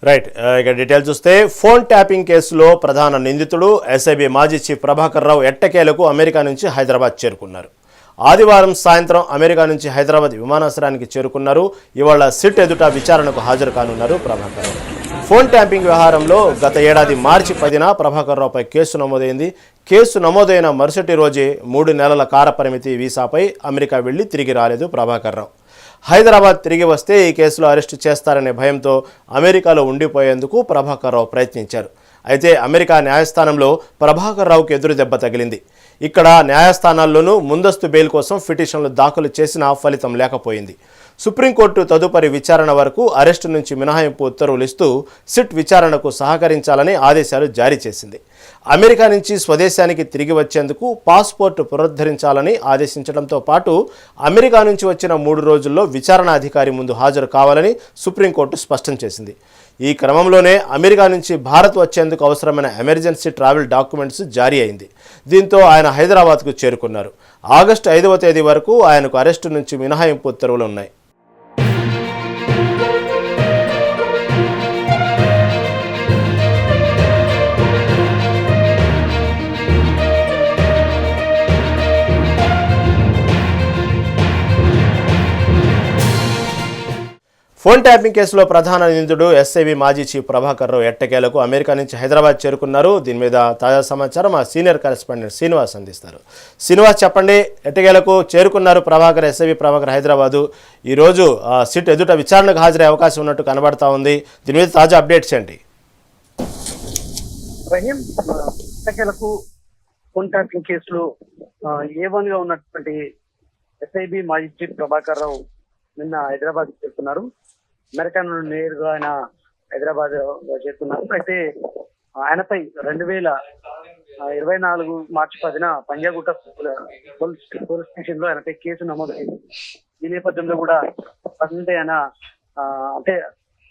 Right. ఇక details చూస్తే phone tapping కేసులో ప్రధాన నిందితుడు ఎస్ఐబి మాజీ చీఫ్ ప్రభాకర్ రావు ఎట్టకేలకు అమెరికా నుంచి హైదరాబాద్ చేరుకున్నారు. ఆదివారం సాయంత్రం అమెరికా నుంచి హైదరాబాద్ విమానాశ్రయానికి చేరుకున్నారు. ఇవాళ సిట్ ఎదుట విచారణకు హాజరు కానున్నారు ప్రభాకర్ రావు. ఫోన్ ట్యాపింగ్ వ్యవహారంలో గత ఏడాది మార్చి 10న ప్రభాకర్ రావుపై కేసు నమోదైంది. కేసు నమోదైన మరుసటి రోజే 3 నెలల కాలపరిమితి వీసాపై అమెరికా వెళ్లి తిరిగి రాలేదు ప్రభాకర్ రావు. హైదరాబాద్ తిరిగి వస్తే ఈ కేసులో అరెస్టు చేస్తారనే భయంతో అమెరికాలో ఉండిపోయేందుకు ప్రభాకర్ రావు ప్రయత్నించారు. అయితే అమెరికా న్యాయస్థానంలో ప్రభాకర్ రావుకు ఎదురు దెబ్బ తగిలింది. ఇక్కడ న్యాయస్థానాల్లోనూ ముందస్తు బెయిల్ కోసం పిటిషన్లు దాఖలు చేసినా ఫలితం లేకపోయింది. సుప్రీంకోర్టు తదుపరి విచారణ వరకు అరెస్టు నుంచి మినహాయింపు ఉత్తర్వులు ఇస్తూ సిట్ విచారణకు సహకరించాలని ఆదేశాలు జారీ చేసింది. అమెరికా నుంచి స్వదేశానికి తిరిగి వచ్చేందుకు పాస్పోర్టు పునరుద్ధరించాలని ఆదేశించడంతో పాటు అమెరికా నుంచి వచ్చిన 3 రోజుల్లో విచారణాధికారి ముందు హాజరు కావాలని సుప్రీంకోర్టు స్పష్టం చేసింది. ఈ క్రమంలోనే అమెరికా నుంచి భారత్ వచ్చేందుకు అవసరమైన ఎమర్జెన్సీ ట్రావెల్ డాక్యుమెంట్స్ జారీ అయింది. దీంతో ఆయన హైదరాబాద్కు చేరుకున్నారు. ఆగస్టు 5వ తేదీ వరకు ఆయనకు అరెస్టు నుంచి మినహాయింపు ఉత్తర్వులు ఉన్నాయి. ఫోన్ ట్యాపింగ్ కేసులో ప్రధాన నిందితుడు ఎస్ఐబి మాజీ చీఫ్ ప్రభాకర్ రావు ఎట్టకేలకు అమెరికా నుంచి హైదరాబాద్ చేరుకున్నారు. దీని మీద తాజా సమాచారం మా సీనియర్ కరెస్పాండెంట్ శ్రీనివాస్ అందిస్తారు. శ్రీనివాస్, చెప్పండి, ఎట్టకేలకు చేరుకున్నారు ఎస్ఐబి ప్రభాకర్ హైదరాబాదు. ఈరోజు సిట్ ఎదుట విచారణకు హాజరయ్యే అవకాశం ఉన్నట్టు కనబడతా ఉంది. దీని మీద తాజా అప్డేట్స్ ఏంటి? ఎట్టకేలకు ఫోన్ ట్యాపింగ్ కేసులో A1 గా ఉన్నటువంటి ఎస్ఐబి మాజీ చీఫ్ ప్రభాకర్ రావు నిన్న హైదరాబాద్ చేరుకున్నారు. అమెరికా నుండి నేరుగా ఆయన హైదరాబాద్ చేరుకున్నారు. అయితే ఆయనపై 2024 మార్చి 10న పంజాగుట్ట పోలీస్ స్టేషన్ లో ఆయనపై కేసు నమోదైంది. ఈ నేపథ్యంలో కూడా ఆయన అంటే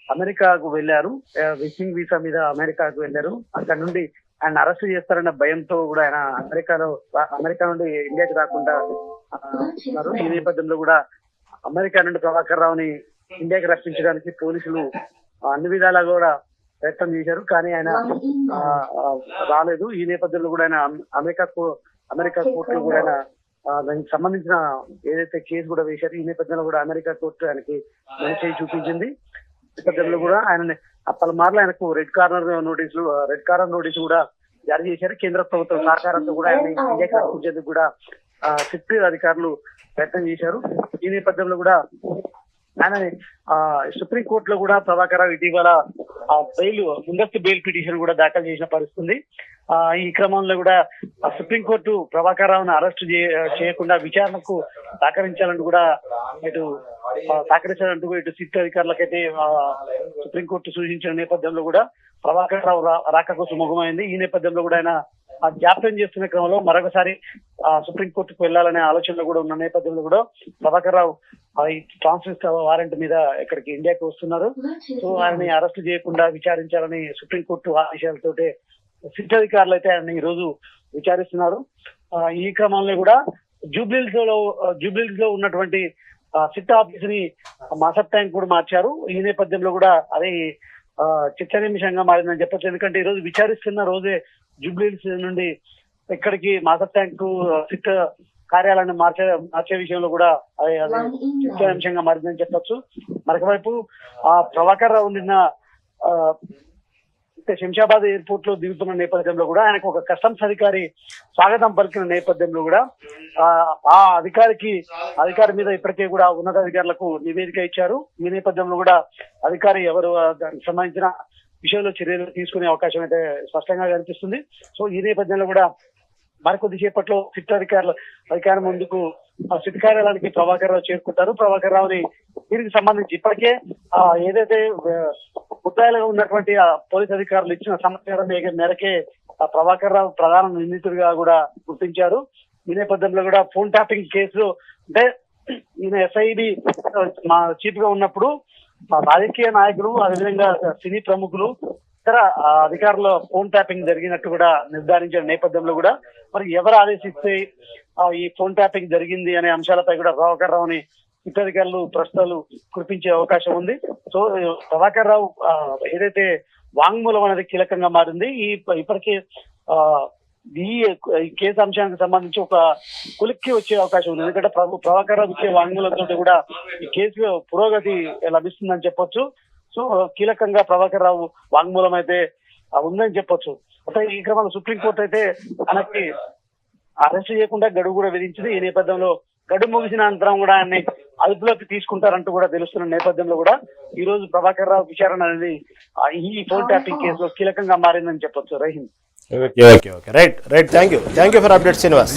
అమెరికాకు వెళ్లారు. విజిటింగ్ వీసా మీద అమెరికాకు వెళ్లారు. అక్కడ నుండి ఆయన అరెస్ట్ చేస్తారన్న భయంతో కూడా ఆయన అమెరికా నుండి ఇండియాకి రాకుండా ఉన్నారు. ఈ నేపథ్యంలో కూడా అమెరికా నుండి ప్రభాకర్ రావుని ఇండియాకి రక్షించడానికి పోలీసులు అన్ని విధాలా కూడా ప్రయత్నం చేశారు. కానీ ఆయన రాలేదు. ఈ నేపథ్యంలో కూడా ఆయన అమెరికా కోర్టులో కూడా ఆయన దానికి సంబంధించిన ఏదైతే కేసు కూడా వేశారు. ఈ నేపథ్యంలో కూడా అమెరికా కోర్టు ఆయనకి చేయి చూపించింది. నేపథ్యంలో కూడా ఆయన పలుమార్లు ఆయనకు రెడ్ కార్నర్ నోటీసు కూడా జారీ చేశారు. కేంద్ర ప్రభుత్వం సహకారంతో కూడా ఆయన ఇండియాకి రక్షించేందుకు కూడా సిట్ అధికారులు ప్రయత్నం చేశారు. ఈ నేపథ్యంలో కూడా ఆయన సుప్రీంకోర్టులో కూడా ప్రభాకర్ రావు ఇటీవల ముందస్తు బెయిల్ పిటిషన్ కూడా దాఖలు చేసిన పరిస్థితి. ఈ క్రమంలో కూడా సుప్రీంకోర్టు ప్రభాకర్ రావును అరెస్ట్ చేయకుండా విచారణకు సహకరించాలంటూ కూడా ఇటు సిట్ అధికారులకైతే సుప్రీంకోర్టు సూచించిన నేపథ్యంలో కూడా ప్రభాకర్ రావు రాకకు సుముఖమైంది. ఈ నేపథ్యంలో కూడా ఆయన జాప్యం చేస్తున్న క్రమంలో మరొకసారి సుప్రీంకోర్టుకు వెళ్లాలనే ఆలోచనలో కూడా ఉన్న నేపథ్యంలో కూడా ప్రభాకర్ రావు ఈ ట్రాన్స్ఫర్ వారెంట్ మీద ఇక్కడికి ఇండియాకి వస్తున్నారు. సో ఆయన్ని అరెస్ట్ చేయకుండా విచారించాలని సుప్రీంకోర్టు ఆదేశాలతోటే సిట్ అధికారులు అయితే ఆయన ఈ రోజు విచారిస్తున్నారు. ఈ క్రమంలో కూడా జూబ్లీహిల్స్ లో ఉన్నటువంటి సిట్ ఆఫీస్ ని మాసప్ ట్యాంక్ కూడా మార్చారు. ఈ నేపథ్యంలో కూడా అదే చర్చనీయాంశంగా మారిందని చెప్పొచ్చు. ఎందుకంటే ఈ రోజు విచారిస్తున్న రోజే జూబ్లీహిల్స్ నుండి ఇక్కడికి మాసప్ ట్యాంక్ సిట్ కార్యాలయాన్ని మార్చే విషయంలో కూడా అది చర్చనీయాంశంగా మారిందని చెప్పొచ్చు. మరొకవైపు ప్రభాకర్ రావు నిన్న శంషాబాద్ ఎయిర్పోర్ట్ లో దిగుతున్న నేపథ్యంలో కూడా ఆయనకు ఒక కస్టమ్స్ అధికారి స్వాగతం పలికిన నేపథ్యంలో కూడా ఆ అధికారి మీద ఇప్పటికే కూడా ఉన్నతాధికారులకు నివేదిక ఇచ్చారు. ఈ నేపథ్యంలో కూడా అధికారి ఎవరు దానికి సంబంధించిన విషయంలో చర్యలు తీసుకునే అవకాశం అయితే స్పష్టంగా కనిపిస్తుంది. సో ఈ నేపథ్యంలో కూడా మరికొద్దిసేపట్లో సిట్ అధికారం ముందుకు సిట్ కార్యాలయానికి ప్రభాకర్ రావు చేరుకుంటారు. ప్రభాకర్ రావుని దీనికి సంబంధించి ఇప్పటికే ఏదైతే ముద్దాయిలుగా ఉన్నటువంటి పోలీస్ అధికారులు ఇచ్చిన సమాచారం మేరకే ప్రభాకర్ రావు ప్రధాన నిందితుడిగా కూడా గుర్తించారు. ఈ నేపథ్యంలో కూడా ఫోన్ ట్యాపింగ్ కేసులో అంటే ఈయన ఎస్ఐబి మా చీఫ్ గా ఉన్నప్పుడు రాజకీయ నాయకులు, అదేవిధంగా సినీ ప్రముఖులు, ఇతర అధికారుల ఫోన్ ట్యాపింగ్ జరిగినట్టు కూడా నిర్ధారించిన నేపథ్యంలో కూడా మరి ఎవరు ఆదేశిస్తే ఈ ఫోన్ ట్యాపింగ్ జరిగింది అనే అంశాలపై కూడా ప్రభాకర్ రావుని ఇతరికలు ప్రశ్నలు కురిపించే అవకాశం ఉంది. సో ప్రభాకర్ రావు ఏదైతే వాంగ్మూలం అనేది కీలకంగా మారింది. ఇప్పటికే ఈ కేసు అంశానికి సంబంధించి ఒక కులిక్కి వచ్చే అవకాశం ఉంది. ఎందుకంటే ప్రభాకర్ రావు ఇచ్చే వాంగ్మూలంతో కూడా ఈ కేసులో పురోగతి లభిస్తుందని చెప్పొచ్చు. సో కీలకంగా ప్రభాకర్ రావు వాంగ్మూలం అయితే ఉందని చెప్పొచ్చు. అంటే ఈ క్రమంలో సుప్రీంకోర్టు అయితే తనకి అరెస్ట్ చేయకుండా గడువు కూడా విధించింది. ఈ నేపథ్యంలో గడువు ముగిసిన అనంతరం కూడా ఆయన్ని అదుపులోకి తీసుకుంటారంటూ కూడా తెలుస్తున్న నేపథ్యంలో కూడా ఈ రోజు ప్రభాకర్ రావు విచారణ అనేది ఈ ఫోన్ ట్యాపింగ్ కేసులో కీలకంగా మారిందని చెప్పొచ్చు. Rahim. Okay right thank you for update Srinivas.